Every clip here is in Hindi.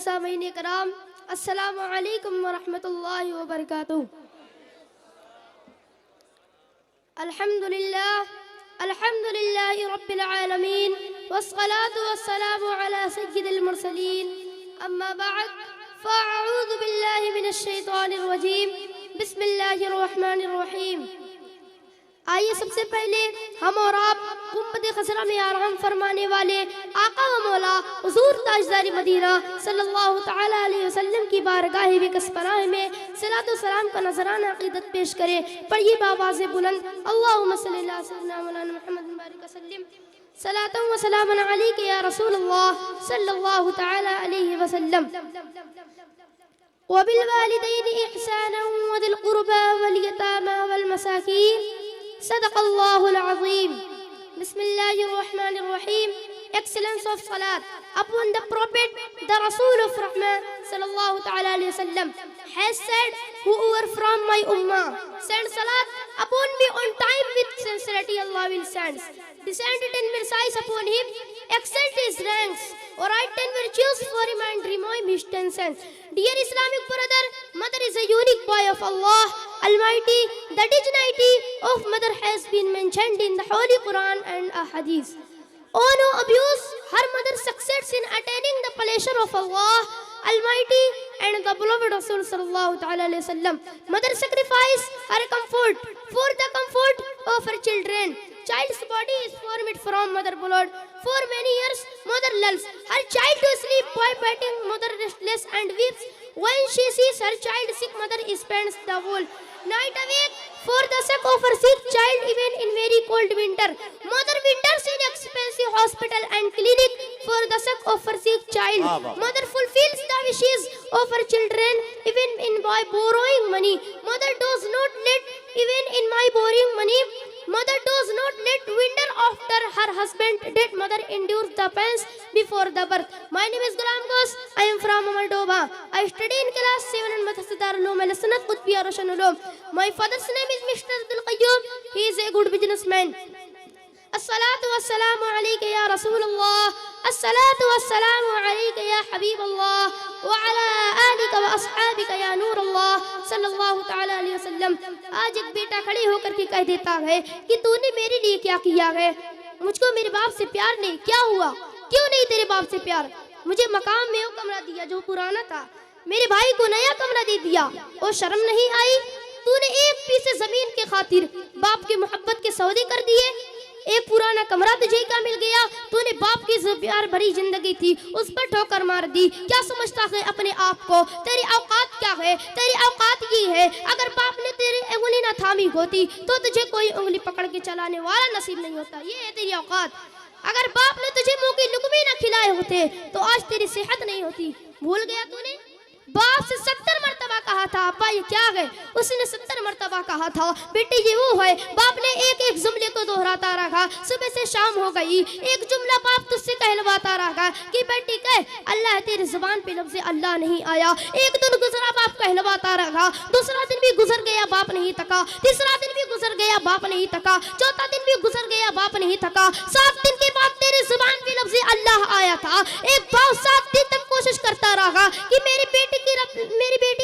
सामीन कराम, अस्सलामु अलैकुम व रहमतुल्लाहि व बरकातुहू। अल्हम्दुलिल्लाहि रब्बिल आलमीन वस्सलातु वस्सलामु अला सय्यिदिल मुरसलीन, अम्मा बअद, फ़अऊज़ु बिल्लाहि मिनश शैतानिर रजीम, बिस्मिल्लाहिर रहमानिर रहीम। आइए सबसे पहले हम और आप गुंबद खसरा में आराम फरमाने वाले आका व मौला हुजूर ताजदारी मदीना सल्लल्लाहु तआला अलैहि वसल्लम की बारगाह बिकसपनाह में सलातो सलाम का नजराना अक़ीदत पेश करें। पढ़िए बावाज़े बुलंद, अल्लाहुम्मा सल्लि अला सय्यिदिना मौलाना मुहम्मद बारिक वसल्लिम सलातन व सलामन अलैका या रसूलल्लाह सल्लल्लाहु तआला अलैहि वसल्लम। व बिल वालिदैनि इहसानन व दिल क़ुरबा वल यतामा वल मसाकीन, सदक़ल्लाहुल अज़ीम। बिस्मिल्लाहिर्रहमानिर्रहीम। Excellence of Salat upon the Prophet, the Rasul of Rahmah sallallahu ta'ala alayhi wa sallam has said, whoever from my ummah send Salat upon me on time with sincerity, Allah will send. Descend 10 mercies upon him, excelled his ranks, or write 10 virtues for him and remove his 10 sins. Dear Islamic brother, mother is a unique boy of Allah Almighty. The dignity of mother has been mentioned in the Holy Quran and Ahadith. Oh, no abuse, her mother succeeds in attaining the pleasure of Allah Almighty and the beloved Rasul sallallahu ta'ala alayhi wa sallam. Mother sacrifice her comfort for the comfort of her children. Child's body is formed from mother blood. For many years, mother lulls her child to sleep by biting mother restless and weeps. When she sees her child sick, mother spends the whole night awake for the sake of her sick child, even in very cold winter. Mother winters in expensive hospital and clinic for the sake of her sick child. Mother fulfills the wishes of her children even in by borrowing money. Mother does not let even in my borrowing money. Mother does not let winter after her husband dead. Mother endures the pains before the birth. My name is Ghulam Ghaus. I am from Moldova. I study in class 7 in Madrasat Darul Uloom Al Sanat Qutbiyya Roshan Uloom. My father's name is Mr. Abdul Qayyum. He is a good businessman. As-salatu was-salamu alayka ya Rasulullah. As-salatu was-salamu alayka ya Habibullah. Wa ala alika wa ashabika ya Nurullah sallallahu ta'ala alayhi wa sallam. आज एक बेटा खड़े होकर के कह देता है कि तूने मेरे लिए क्या किया है? मुझको मेरे बाप से प्यार नहीं, क्या हुआ? क्यों नहीं तेरे बाप से प्यार? मुझे मकाम में वो कमरा दिया जो पुराना था, मेरे भाई को नया कमरा दे दिया, और शर्म नहीं आई? तूने एक पीस जमीन के खातिर बाप की मोहब्बत के सौदे कर दिए। एक पुराना कमरा तुझे क्या मिल गया? तूने बाप की प्यार भरी जिंदगी थी उस पर ठोकर मार दी। क्या समझता है अपने आप को? तेरी औकात क्या है? तेरी औकात ये है, अगर बाप ने तेरी उंगली ना थामी होती तो तुझे कोई उंगली पकड़ के चलाने वाला नसीब नहीं होता। ये है तेरी औकात। अगर बाप ने तुझे मुंह की लुकमी ना खिलाए होते तो आज तेरी सेहत नहीं होती। भूल गया तूने? बाप से 70 मरतबा कहा था अब्बा ये क्या है? उसने 70 मरतबा कहा था बेटी ये वो है। बाप ने एक एक जुमले को दोहराता रहा। सुबह से शाम हो गई, एक जुमला बाप तुझसे कहलवाता रहा कि बेटी कह अल्लाह, तेरी जुबान पे लफ्ज़ अल्लाह नहीं आया। एक दिन गुजरा, बाप कहलवाता रहा। दूसरा दिन भी गुजर गया, बाप नहीं थका। तीसरा दिन भी गुजर गया, बाप नहीं थका। चौथा दिन भी गुजर गया, बाप नहीं थका। 7 दिन के बाद तेरी जुबान पे लफ्ज़ अल्लाह आया था। एक बाप 7 दिन तक कोशिश करता रहा कि मेरी बेटी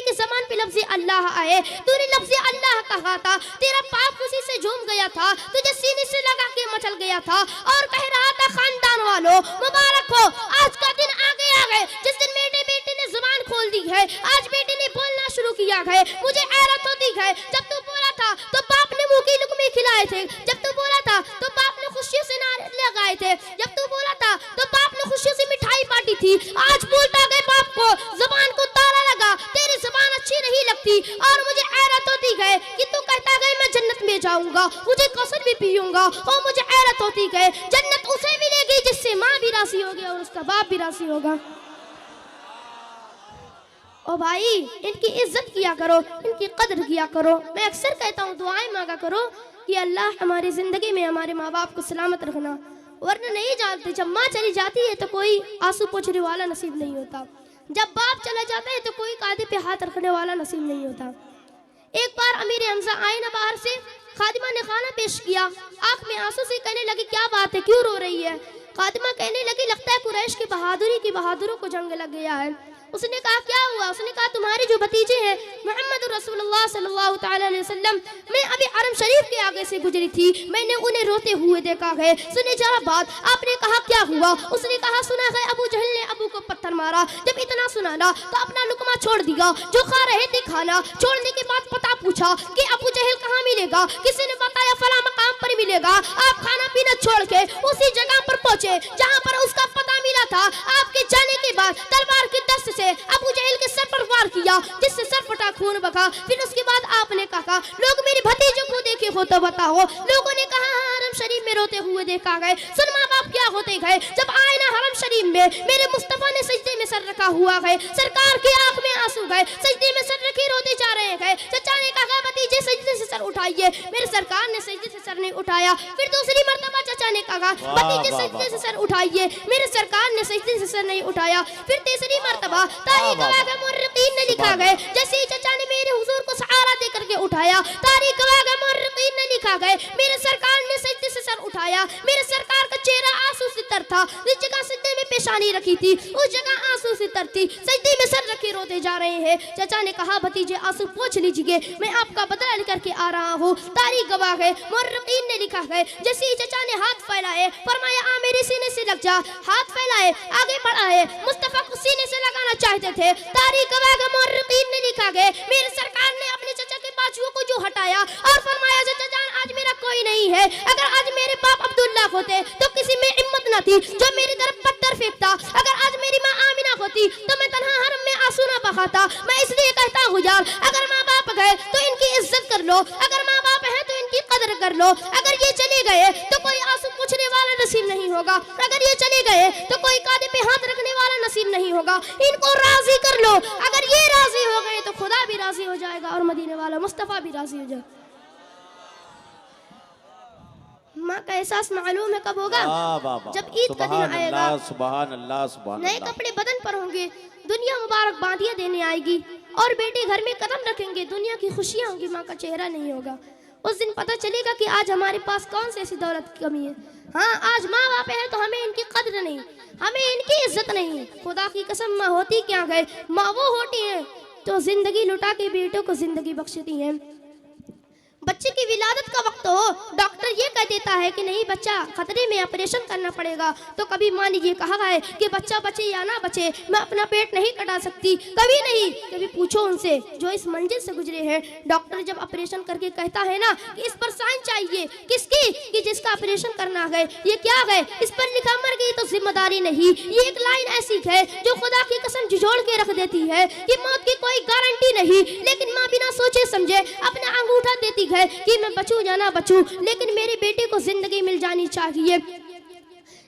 की ज़बान पे लफ्ज़ अल्लाह आए। तूने लफ्ज़ अल्लाह कहा था, तेरा पाप खुशी से झूम गया था, तुझे सीने से लगा के मचल गया था और कह रहा था खानदान वालों मुबारक हो, आज का दिन आ गया है जिस दिन मेरे बेटे ने जुबान खोल दी है। आज बेटे ने बोलना शुरू किया है। मुझे हैरत होती है, जब तू बोला था तो बाप ने मुंह की लुकमे खिलाए थे। जब तू बोला था तो बाप ने खुशियों से नारे लगाए थे। जब तू बोला था तो बाप ने खुशियों से मिठाई बांटी थी। आज बोलता गए बाप को जुबान को ताला लगा, तेरी जुबान अच्छी नहीं लगती। और मुझे हैरत होती है कि तू कहता गए मैं जन्नत में जाऊंगा, मुझे कौसर भी पीऊंगा। और मुझे हैरत होती है जन्नत उसे मिलेगी जिससे माँ भी राजी होगी और उसका बाप भी राजी होगा। ओ भाई, इनकी इज्जत किया करो, इनकी कदर किया करो। मैं अक्सर कहता हूँ दुआएं मांगा करो कि अल्लाह हमारी ज़िंदगी में हमारे माँ बाप को सलामत रखना, वरना नहीं जानते जब माँ चली जाती है तो कोई आंसू पोंछने वाला नसीब नहीं होता। जब बाप चला जाता है तो कोई कांधे पे हाथ रखने वाला नसीब नहीं होता। एक बार अमीर हमजा आए ना बाहर से, खादिमा ने खाना पेश किया, आंख में आंसू से कहने लगी क्या बात है, क्यों रो रही है? खादिमा कहने लगी लगता है कुरैश की बहादुरी की बहादुरों को जंग लग गया है। उसने कहा क्या हुआ? उसने कहा तुम्हारे जो भतीजे हैं मोहम्मद रसूलुल्लाह सल्लल्लाहु ताला अलैहि वसल्लम, मैं अभी हरम शरीफ के आगे से गुजरी थी, मैंने उन्हें रोते हुए देखा है। सुने जरा बात। आपने कहा क्या हुआ? उसने कहा सुना है अबू जहल ने अबू को पत्थर मारा। जब इतना सुना ना तो अपना लुकमा छोड़ दिया जो खा रहे थे खाना। छोड़ने के बाद पता पूछा कि अबू जहल कहाँ मिलेगा? किसी ने बताया फला मकाम पर मिलेगा। आप खाना पीना छोड़ के उसी जगह पर पहुंचे जहाँ पर उसका पता मिला था। आपके जाने के बाद तलवार की दस्त से अबू जहल के सर पर वार किया जिससे सर फटा, खून बहा। फिर उसके बाद आपने कहा लोग मेरे भतीजों को देखे हो तो बताओ। लोगों ने कहा हरम शरीफ में रोते हुए देखा गए। सुन माँ बाप क्या होते गए? जब आए ना हरम शरीफ में मेरे मुस्तफा ने सजदे में सर रखा हुआ है, सरकार की आंख में आंसू गए, सजदे में सर रखे रोते जा रहे हैं। चचा ने कहा भतीजे सजदे से सर उठाइए। मेरे सरकार ने सजदे से सर नहीं उठाया। फिर दूसरी मर्तबा चचा ने कहा भतीजे सजदे से सर उठाइए। मेरे सरकार ने सजदे से सर नहीं उठाया। फिर तीसरी मर्तबा तारीख गवाह मुर्रिकीन ने लिखा गया जैसे ही चचा ने मेरे हुजूर को सहारा दे करके उठाया, तारीख गवाह मुर्रिकीन ने लिखा गया मेरे सरकार ने सजदे से सर उठाया। मेरे सरकार का चेहरा आंसू से तर था। जिस जगह सजदे में पेशानी रखी थी उस जगह आंसू से तर थी। सजदे में सर रखे रोते जा रहे हैं। चचा ने कहा भतीजे आंसू पोंछ लीजिए, मैं आपका बदला लेकर के आ रहा हूँ। तारीख गवाह है मुर्रिकीन ने लिखा है जैसे ही चचा ने हाथ फैलाए फरमाया आ मेरे सीने से लग जा। हाथ फैलाए आगे बढ़ाए, मुस्तफा को सीने से लगाना चाहते थे। तारीख गवाह मुर्रिकीन ने लिखा है मेरे सरकार ने अपने चचा के बाजुओं को जो हटाया और फरमाया चचा जान आज मेरा कोई नहीं है। अगर आज मेरे बाप अब्दुल्ला होते तो किसी में हिम्मत न थी जो मेरी तरफ पत्थर फेंकता। अगर आज मेरी माँ आमिना होती तो मैं तन्हा हरम में आंसू न बहाता। मैं इसलिए कहता हूँ यार अगर माँ बाप गए तो इनकी इज्जत कर लो, अगर माँ बाप है तो इनकी कदर कर लो। अगर ये चले गए तो कोई आंसू पूछने वाला नसीब नहीं होगा। अगर ये चले गए तो कोई कांधे पे हाथ रखने वाला नसीब नहीं होगा। इनको राजी कर लो। अगर ये राजी हो गए तो खुदा भी राजी हो जाएगा और मदीने वाला मुस्तफा भी राजी हो जाएगा। माँ का एहसास मालूम है कब होगा? जब ईद का दिन आएगा, सुभान अल्लाह, सुभान नए अल्लाह। कपड़े बदन पर होंगे, दुनिया मुबारक बांधियां देने आएगी और बेटे घर में कदम रखेंगे, दुनिया की खुशियां होंगी, माँ का चेहरा नहीं होगा। उस दिन पता चलेगा कि आज हमारे पास कौन सी ऐसी दौलत की कमी है। हाँ आज माँ बाप है तो हमें इनकी कदर नहीं, हमें इनकी इज्जत नहीं। खुदा की कसम माँ होती क्या है? माँ वो होती है तो जिंदगी लुटा के बेटों को जिंदगी बख्शती है। बच्चे की विलादत का वक्त हो, डॉक्टर ये कह देता है कि नहीं बच्चा खतरे में, ऑपरेशन करना पड़ेगा, तो कभी माँ ने ये कहा है कि बच्चा बचे या ना बचे मैं अपना पेट नहीं कटा सकती? कभी नहीं। कभी पूछो उनसे जो इस मंजिल से गुजरे हैं। डॉक्टर जब ऑपरेशन करके कहता है ना कि इस पर साइन चाहिए, किसकी? कि जिसका ऑपरेशन करना है। ये क्या है? इस पर लिखा मर गई तो जिम्मेदारी नहीं। ये एक लाइन ऐसी है जो खुदा की कसम झिझोड़ के रख देती है कि मौत की कोई गारंटी नहीं, लेकिन माँ बिना सोचे समझे अपना अंगूठा देती है कि मैं बचूं या ना बचूं, लेकिन मेरे बेटे को जिंदगी मिल जानी चाहिए।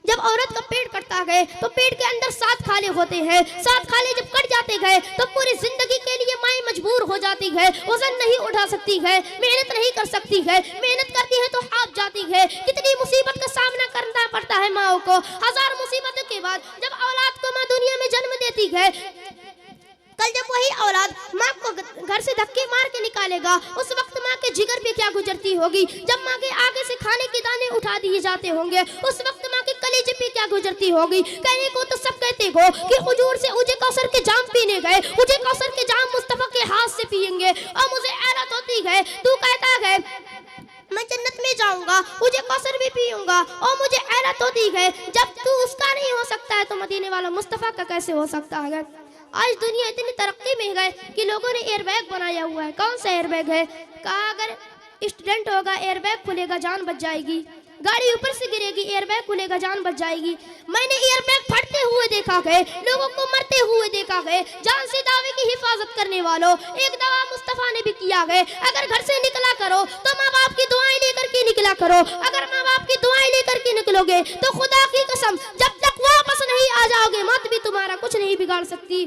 जब औरत का पेट कटता है तो पेट के अंदर 7 खाले होते हैं। 7 खाले जब कट जाते हैं तो पूरी जिंदगी के लिए माँ मजबूर हो जाती है, वजन नहीं उठा सकती है, मेहनत नहीं कर सकती है। मेहनत करती है तो हाफ जाती है। कितनी मुसीबत का सामना करना पड़ता है माओ को। 1000 मुसीबतों के बाद जब औलाद को माँ दुनिया में जन्म देती है, कल जब वही औलाद माँ को घर से धक्के मार के निकालेगा, उस वक्त माँ के जिगर पे क्या गुजरती होगी। जब माँ के आगे से खाने के दाने उठा दिए जाते होंगे, उस वक्त माँ के कलेजे पे क्या गुजरती होगी। कहने को तो सब कहते हो कि हुजूर से उजे कौसर के जाम पीने गए, उजे कौसर के जाम मुस्तफा के हाथ से पिएंगे और मुझे हैरत होती है। तू कहता है मैं जन्नत में जाऊंगा, मुझे कौसर भी पीऊंगा और मुझे हैरत होती है। जब तू उसका नहीं हो सकता है तो मदीने वाला मुस्तफा का कैसे हो सकता है? आज दुनिया इतनी तरक्की में गए कि लोगों ने एयरबैग बनाया हुआ है। कौन सा एयरबैग है? कहा अगर स्टूडेंट होगा एयरबैग खुलेगा जान बच जाएगी, गाड़ी ऊपर से गिरेगी एयरबैग खुलेगा जान बच जाएगी। मैंने एयरबैग फटते हुए देखा है, लोगों को मरते हुए देखा है। जान से दावे की हिफाजत करने वालों, एक दावा मुस्तफा ने भी किया है, अगर घर से निकला करो तो माँ बाप की दुआएं लेकर के निकला करो। अगर माँ बाप की दुआएं लेकर के निकलोगे तो खुदा की कसम जब तक वापस नहीं आ जाओगे मौत भी तुम्हारा कुछ नहीं बिगाड़ सकती।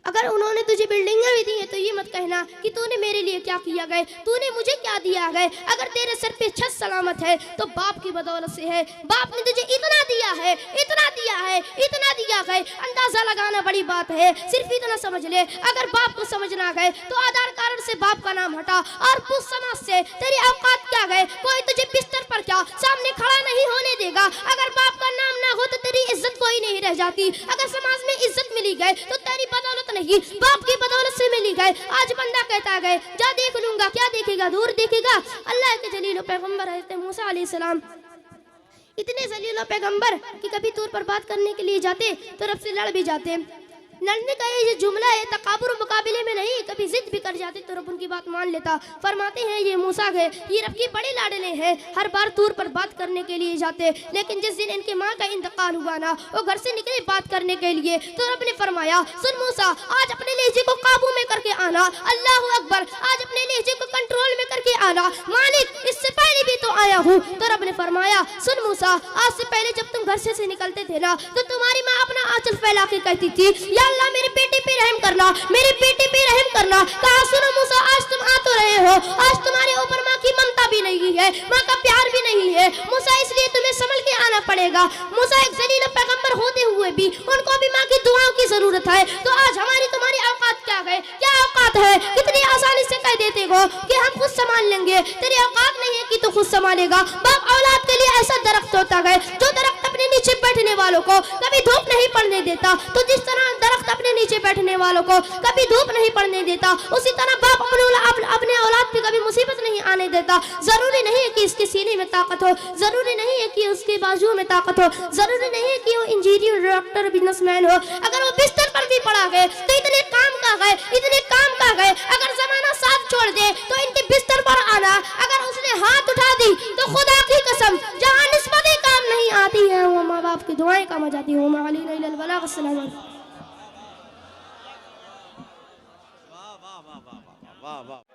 अगर उन्होंने तुझे बिल्डिंगें भी दी हैं तो ये मत कहना कि तूने मेरे लिए क्या किया गए, तूने मुझे क्या दिया गए। अगर तेरे सर पे छत सलामत है तो बाप की बदौलत से है। बाप ने तुझे इतना दिया है, इतना दिया है, इतना दिया गए, अंदाजा लगाना बड़ी बात है। सिर्फ इतना समझ ले, अगर बाप को समझ ना गए तो आधार कार्ड से बाप का नाम हटा और पूछ समाज से तेरी औकात क्या गए। कोई तुझे बिस्तर पर क्या सामने खड़ा नहीं होने देगा। अगर बाप का नाम ना हो तो तेरी इज्जत कोई नहीं रह जाती। अगर समाज में इज्जत मिली गए तो तेरी बदौलत नहीं, बाप की बदौलत से मिली गए। आज बंदा कहता गए जा देख लूंगा, क्या देखेगा, दूर देखेगा। अल्लाह के जलील पैगंबर हज़रत मूसा अलैहिस्सलाम इतने जलील पैगंबर कि कभी तौर पर बात करने के लिए जाते तो रब से लड़ भी जाते। लड़ने का ये जुमला है तकाबुर मुकाबले में नहीं, कभी जिद भी कर जाते तो रब उनकी बात मान लेता। फरमाते हैं ये मूसा है, ये रब की बड़े लाडले हैं, हर बार तौर पर बात करने के लिए जाते। लेकिन जिस दिन इनके माँ का इंतकाल हुआ ना, वो घर से निकले बात करने के लिए तो रब ने फरमाया सुन मूसा, आज अपने लहजे को काबू में करके आना। अल्लाह अकबर, आज अपने लहजे को कंट्रोल में करके आना। मालिक इससे पहले भी तो आया हूँ। तो रब ने फरमाया सुन मूसा, आज से पहले जब तुम घर से निकलते थे ना तो तुम्हारी माँ अपना आंचल फैला के कहती थी या अल्लाह मेरे बेटे पे रहम करना, मेरे बेटे पे रहम करना। कहा सुनो मूसा, आज तुम आ तो रहे हो, आज तुम्हारे ऊपर माँ की ममता भी नहीं है, माँ का प्यार भी नहीं है मूसा, इसलिए तुम्हें संभल के आना पड़ेगा। मूसा एक जलील पैगंबर होते हुए भी उनको भी माँ की दुआओं की जरूरत है। तो आज हमारी तुम्हारी औकात क्या है, क्या औकात है? कितनी आसानी से कह देते हो कि हम खुद संभाल लेंगे। तेरी औकात नहीं है कि तू खुद संभालेगा। बाप औलाद के लिए ऐसा दरख्त होता है जो दरख्त अपने नीचे बैठने वालों को कभी धूप नहीं पड़ने देता। तो जिस तरह दरख्त अपने नीचे बैठने वालों को कभी धूप नहीं पड़ने देता, उसी तरह बाप अपने औलाद पे कभी मुसीबत नहीं आने देता। जरूरी नहीं है कि इसके सीने में ताकत हो, जरूरी नहीं है कि उसके बाजू में ताकत हो, जरूरी नहीं है कि वो इंजीनियर, डॉक्टर, बिजनेसमैन हो। अगर वो बिस्तर पर भी पड़ा गए तो इतने काम का गए, इतने काम का गए। अगर जमाना साथ छोड़ दे तो इनके बिस्तर पर आना। अगर उसने हाथ उठा दी तो खुदा की कसम जहाँ निस्बतें काम नहीं आती है वो माँ बाप की दुआएं काम आ जाती है। वाह वाह वाह वाह वाह वाह।